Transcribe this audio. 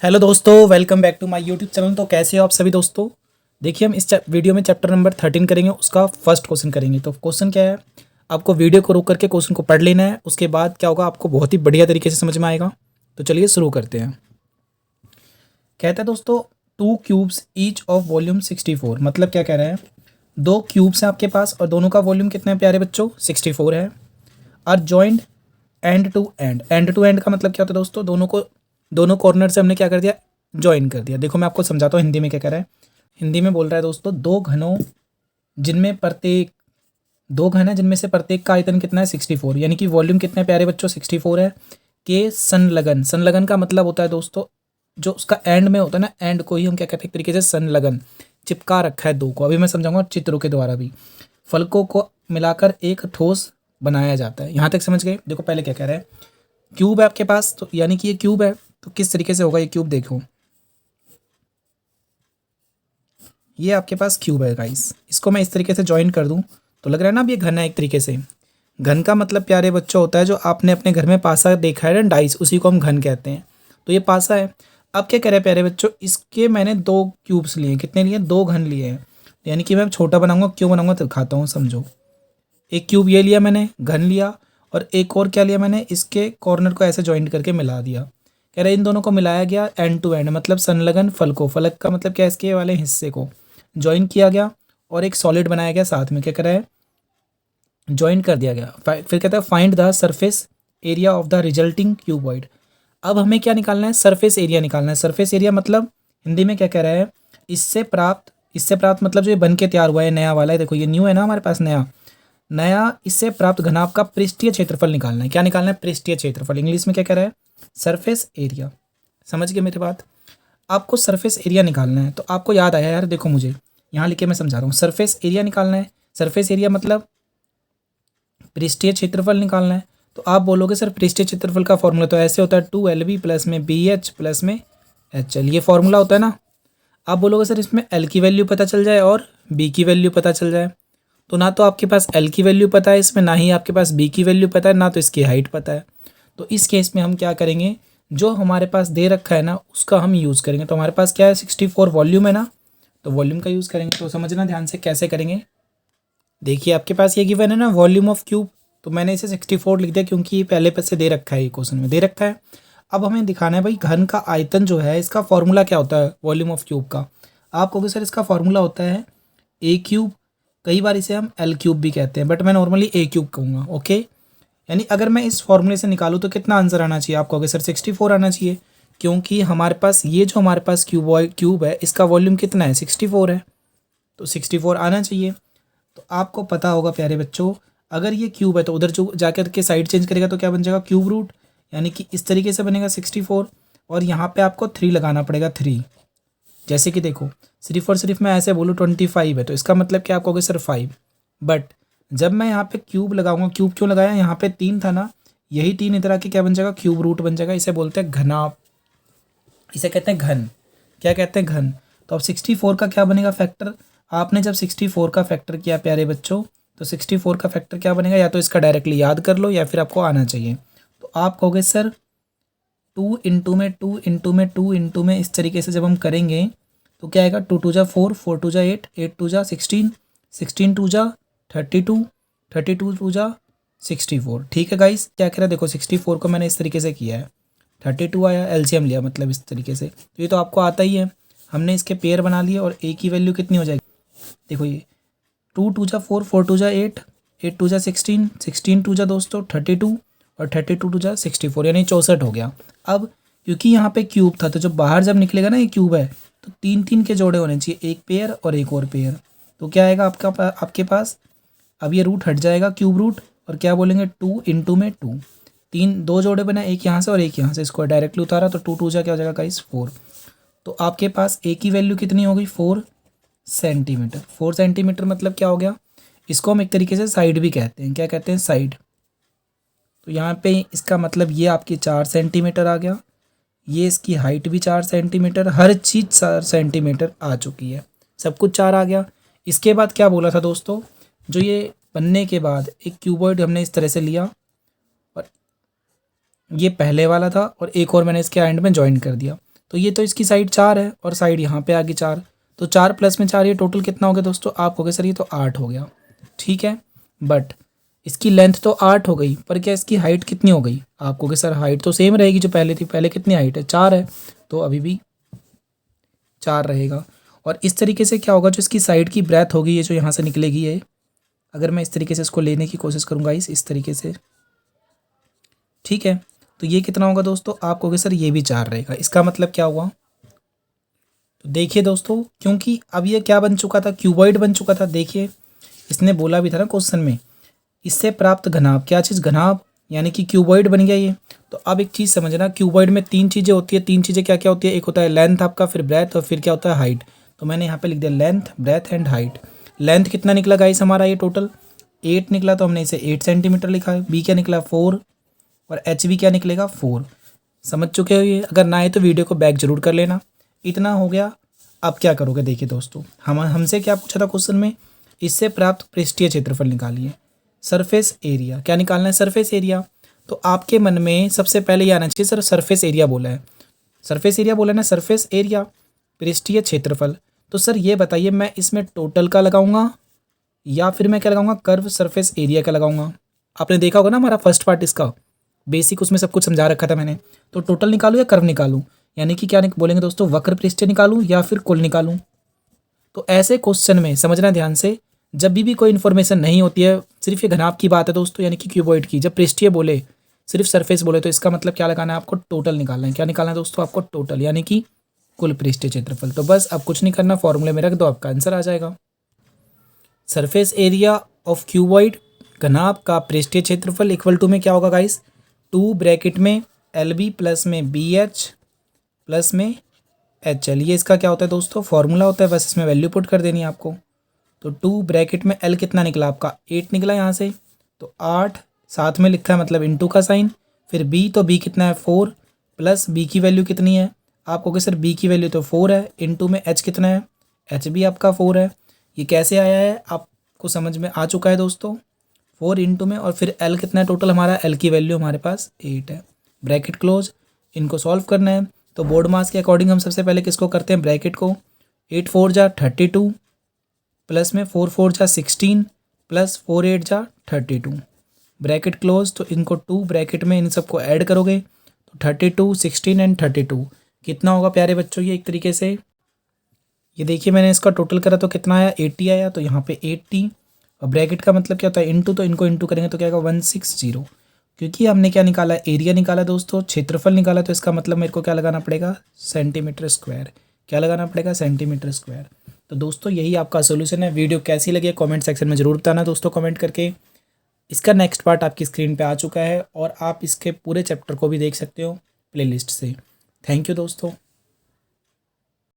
Hello दोस्तों, welcome back to my YouTube channel. तो कैसे हो आप सभी दोस्तों। देखिए हम इस वीडियो में चैप्टर नंबर 13 करेंगे, उसका फर्स्ट क्वेश्चन करेंगे। तो क्वेश्चन क्या है, आपको वीडियो को रोक करके क्वेश्चन को पढ़ लेना है। उसके बाद क्या होगा, आपको बहुत ही बढ़िया तरीके से समझ में आएगा। तो चलिए शुरू करते हैं। कहता है दोस्तों, to cubes each of volume 64। मतलब क्या कह रहा है, दो क्यूब्स हैं आपके पास और दोनों का वॉल्यूम कितना है प्यारे बच्चों, 64 है। Are joined end to end. End to end का मतलब क्या होता है दोस्तों, दोनों कॉर्नर से हमने क्या कर दिया, ज्वाइन कर दिया। देखो मैं आपको समझाता हूँ हिंदी में क्या कह रहा है। हिंदी में बोल रहा है दोस्तों, दो घन है जिनमें से प्रत्येक का आयतन कितना है, 64। यानी कि वॉल्यूम कितने प्यारे बच्चों, 64 है। के संलग्न, संलग्न का मतलब होता है दोस्तों, जो उसका एंड में होता है ना, एंड को ही हम क्या कहते हैं एक तरीके से संलग्न, चिपका रखा है दो को। अभी मैं समझाऊंगा चित्रों के द्वारा भी। फलकों को मिलाकर एक ठोस बनाया जाता है। यहाँ तक समझ गए। देखो पहले क्या कह रहा है, क्यूब है आपके पास, तो यानी कि ये क्यूब है, तो किस तरीके से होगा ये क्यूब, देखो ये आपके पास क्यूब है गाइस। इसको मैं इस तरीके से ज्वाइन कर दूं तो लग रहा है ना अब ये घन है एक तरीके से। घन का मतलब प्यारे बच्चों होता है, जो आपने अपने घर में पासा देखा है ना, डाइस, उसी को हम घन कहते हैं। तो ये पासा है। अब क्या कह रहे हैं प्यारे बच्चों, इसके मैंने दो क्यूब्स लिए। कितने लिए, दो घन लिए हैं। यानी कि मैं छोटा बनाऊंगा, क्यों बनाऊंगा तो दिखाता हूँ, समझो। एक क्यूब ये लिया मैंने, घन लिया, और एक और क्या लिया मैंने, इसके कॉर्नर को ऐसे ज्वाइंट करके मिला दिया। कह रहे इन दोनों को मिलाया गया एंड टू एंड, मतलब संलग्न फलकों, फलक का मतलब क्या है, इसके वाले हिस्से को ज्वाइन किया गया और एक सॉलिड बनाया गया साथ में। क्या कर रहा है, ज्वाइन कर दिया गया। फिर कहता है find the surface area of the resulting cuboid. अब हमें क्या निकालना है, सरफेस एरिया निकालना है। सरफेस एरिया मतलब हिंदी में क्या कह रहा है, इससे प्राप्त मतलब जो ये बन के तैयार हुआ है नया वाला है, देखो ये न्यू है ना हमारे पास, नया नया इससे प्राप्त घनाभ का पृष्ठीय क्षेत्रफल निकालना है। क्या निकालना है, पृष्ठीय क्षेत्रफल। इंग्लिश में क्या कह रहा है, सरफेस एरिया। समझ गए मेरी बात। आपको सरफेस एरिया निकालना है, तो आपको याद आया यार, देखो मुझे यहाँ लिखे, मैं समझा रहा हूँ। सरफेस एरिया निकालना है, सरफेस एरिया मतलब पृष्ठीय क्षेत्रफल निकालना है। तो आप बोलोगे सर पृष्ठीय क्षेत्रफल का फॉर्मूला तो ऐसे होता है, 2LB प्लस में BH प्लस में HL, ये फॉर्मूला होता है ना। आप बोलोगे सर इसमें L की वैल्यू पता चल जाए और B की वैल्यू पता चल जाए। तो ना तो आपके पास L की वैल्यू पता है इसमें, ना ही आपके पास B की वैल्यू पता है, ना तो इसकी हाइट पता है। तो इस केस में हम क्या करेंगे, जो हमारे पास दे रखा है ना उसका हम यूज़ करेंगे। तो हमारे पास क्या है, 64 वॉल्यूम है ना, तो वॉल्यूम का यूज़ करेंगे। तो समझना ध्यान से कैसे करेंगे। देखिए आपके पास ये गिवन है ना, वॉल्यूम ऑफ क्यूब, तो मैंने इसे 64 लिख दिया क्योंकि ये पहले पे से दे रखा है, ये क्वेश्चन में दे रखा है। अब हमें दिखाना है भाई घन का आयतन जो है, इसका फॉर्मूला क्या होता है वॉल्यूम ऑफ क्यूब का। आप कहोगे सर इसका फॉर्मूला होता है ए क्यूब, कई बार इसे हम एल क्यूब भी कहते हैं, बट मैं नॉर्मली ए क्यूब कहूँगा। ओके, यानी अगर मैं इस फॉर्मूले से निकालूँ तो कितना आंसर आना चाहिए, आप कहोगे सर 64 आना चाहिए, क्योंकि हमारे पास ये जो हमारे पास क्यूब है इसका वॉल्यूम कितना है, 64 है, तो 64 आना चाहिए। तो आपको पता होगा प्यारे बच्चों, अगर ये क्यूब है तो उधर जो जाकर के साइड चेंज करेगा तो क्या बन जाएगा, क्यूब रूट। यानी कि इस तरीके से बनेगा 64, और यहाँ पे आपको 3 लगाना पड़ेगा, 3। जैसे कि देखो सिर्फ और सिर्फ मैं ऐसे बोलूँ 25 है, तो इसका मतलब क्या, आप कहोगे सर 5। बट जब मैं यहाँ पे क्यूब लगाऊंगा, क्यूब क्यों लगाया, यहाँ पे 3 था ना, यही 3 इधर आके क्या बन जाएगा, क्यूब रूट बन जाएगा। इसे बोलते हैं घनाभ, इसे कहते हैं घन। क्या कहते हैं, घन। तो अब 64 का क्या बनेगा फैक्टर, आपने जब 64 का फैक्टर किया प्यारे बच्चों, तो 64 का फैक्टर क्या बनेगा, या तो इसका डायरेक्टली याद कर लो या फिर आपको आना चाहिए। तो आप कहोगे सर 2 इंटू में 2 इंटू में 2 इंटू में, इस तरीके से जब हम करेंगे तो क्या आएगा, 2 2 जा 4, 4 2 जा 8, 8 2 जा 16, 16 2 जा 32, 32 2 जा 64। ठीक है गाइस, क्या कह रहा है, देखो 64 को मैंने इस तरीके से किया है, 32 आया, एलसीएम लिया, मतलब इस तरीके से। तो ये तो आपको आता ही है, हमने इसके पेयर बना लिए, और ए की वैल्यू कितनी हो जाएगी, देखो ये 2 2 जा 4, 4 2 जा 8, 8 2 जा 16, 16 2 जा दोस्तों 32, और 32 2 जा 64, यानी 64 हो गया। अब क्योंकि यहाँ पे क्यूब था, तो जब बाहर जब निकलेगा ना ये क्यूब है, तो 3 3 के जोड़े होने चाहिए, एक पेयर और एक और पेयर। तो क्या आएगा आपके पास, अब ये रूट हट जाएगा क्यूब रूट, और क्या बोलेंगे 2 इंटू में 2, 3 दो जोड़े बना, एक यहाँ से और एक यहाँ से, इसको डायरेक्टली उतारा तो 2 2 जा क्या हो जाएगा गाइस, 4। तो आपके पास ए की वैल्यू कितनी हो गई, 4 सेंटीमीटर। 4 सेंटीमीटर मतलब क्या हो गया, इसको हम एक तरीके से साइड भी कहते हैं। क्या कहते हैं, साइड। तो यहाँ पे इसका मतलब ये आपकी 4 सेंटीमीटर आ गया, ये इसकी हाइट भी 4 सेंटीमीटर, हर चीज़ 4 सेंटीमीटर आ चुकी है, सब कुछ 4 आ गया। इसके बाद क्या बोला था दोस्तों, जो ये बनने के बाद एक क्यूबॉइड हमने इस तरह से लिया, और ये पहले वाला था और एक और मैंने इसके एंड में ज्वाइन कर दिया। तो ये तो इसकी साइड 4 है और साइड यहाँ पे आ गई 4, तो 4 प्लस में 4 ये टोटल कितना हो गया दोस्तों? आप कहोगे सर ये तो 8 हो गया, ठीक है। बट इसकी लेंथ तो 8 हो गई, पर क्या इसकी हाइट कितनी हो गई? आप कहोगे सर हाइट तो सेम रहेगी जो पहले थी, पहले कितनी हाइट है? 4 है, तो अभी भी 4 रहेगा। और इस तरीके से क्या होगा, जो इसकी साइड की ब्रेथ होगी, ये जो यहाँ से निकलेगी ये, अगर मैं इस तरीके से इसको लेने की कोशिश करूँगा इस तरीके से, ठीक है, तो ये कितना होगा दोस्तों? आप कहोगे सर ये भी 4 रहेगा। इसका मतलब क्या हुआ? तो देखिए दोस्तों, क्योंकि अब ये क्या बन चुका था? क्यूबॉइड बन चुका था। देखिए इसने बोला भी था ना क्वेश्चन में, इससे प्राप्त घनाभ, क्या चीज़? घनाभ, यानी कि क्यूबॉइड बन गया ये। तो अब एक चीज़ समझना, क्यूबॉइड में 3 चीज़ें होती है। 3 चीज़ें क्या क्या होती है? एक होता है लेंथ आपका, फिर ब्रेथ, और फिर क्या होता है? हाइट। तो मैंने यहाँ पे लिख दिया length, breadth and height. Length कितना निकला गाइस हमारा? ये टोटल 8 निकला, तो हमने इसे 8 सेंटीमीटर लिखा है। बी क्या निकला? 4, और एच भी क्या निकलेगा? 4। समझ चुके हो ये? अगर ना आए तो वीडियो को बैक जरूर कर लेना। इतना हो गया। अब क्या करोगे? देखिए दोस्तों, हमसे क्या पूछा था क्वेश्चन में? इससे प्राप्त पृष्ठीय क्षेत्रफल निकालिए, सरफेस एरिया। क्या निकालना है? Surface area. तो आपके मन में सबसे पहले ये आना चाहिए, सर सरफेस एरिया बोला है, सरफेस एरिया बोला है ना, सरफेस एरिया, पृष्ठीय क्षेत्रफल। तो सर ये बताइए, मैं इसमें टोटल का लगाऊंगा या फिर मैं क्या लगाऊंगा? कर्व सरफेस एरिया का लगाऊंगा। आपने देखा होगा ना हमारा फर्स्ट पार्ट इसका बेसिक, उसमें सब कुछ समझा रखा था मैंने। तो टोटल निकालूं या कर्व निकालूं? यानी कि क्या बोलेंगे दोस्तों, वक्र पृष्ठीय निकालूं या फिर कुल निकालूं? तो ऐसे क्वेश्चन में समझना ध्यान से, जब भी कोई इन्फॉर्मेशन नहीं होती है, सिर्फ ये घनाभ की बात है दोस्तों, यानी कि क्यूबॉइड की, जब पृष्ठीय बोले, सिर्फ सरफेस बोले, तो इसका मतलब क्या लगाना है आपको? टोटल निकालना है। क्या निकालना है दोस्तों? आपको टोटल, यानी कि कुल पृष्ठीय क्षेत्रफल। तो बस अब कुछ नहीं करना, फॉर्मूले में रख दो, आपका आंसर आ जाएगा। सरफेस एरिया ऑफ क्यूबॉइड, घनाभ का पृष्ठीय क्षेत्रफल, इक्वल टू में क्या होगा गाइस? 2 ब्रैकेट में LB प्लस में BH प्लस में HL। ये इसका क्या होता है दोस्तों? फॉर्मूला होता है, बस इसमें वैल्यू पुट कर देनी है आपको। तो 2 ब्रैकेट में L कितना निकला आपका? 8 निकला यहाँ से, तो 8 साथ में लिखा है, मतलब इंटू का साइन। फिर B, तो B कितना है? 4, प्लस B की वैल्यू कितनी है? आप कहोगे सर B की वैल्यू तो 4 है, इंटू में H कितना है? H भी आपका 4 है। ये कैसे आया है आपको समझ में आ चुका है दोस्तों? 4 इंटू में, और फिर L कितना है टोटल हमारा? L की वैल्यू हमारे पास 8 है। Bracket close. इनको सॉल्व करना है, तो बोर्ड मास के अकॉर्डिंग हम सबसे पहले किसको करते हैं? ब्रैकेट को। 8 4 जा 32, प्लस में 4 4 जा 16, प्लस 4 8 जा 32। Bracket close. तो इनको 2 ब्रैकेट में इन सबको ऐड करोगे तो 32, 16 एंड 32 कितना होगा प्यारे बच्चों? ये एक तरीके से, ये देखिए मैंने इसका टोटल करा तो कितना आया? 80 आया, तो यहाँ पे 80, और ब्रैकेट का मतलब क्या होता है? इंटू, तो इनको इंटू करेंगे तो क्या आएगा? 160। क्योंकि हमने क्या निकाला? एरिया निकाला दोस्तों, क्षेत्रफल निकाला, तो इसका मतलब मेरे को क्या लगाना पड़ेगा? Centimetre square. क्या लगाना पड़ेगा? Centimetre square. तो दोस्तों यही आपका सोल्यूशन है। वीडियो कैसी लगी कमेंट सेक्शन में ज़रूर बताना दोस्तों, कमेंट करके। इसका नेक्स्ट पार्ट आपकी स्क्रीन पे आ चुका है, और आप इसके पूरे चैप्टर को भी देख सकते हो प्लेलिस्ट से। थैंक यू दोस्तों।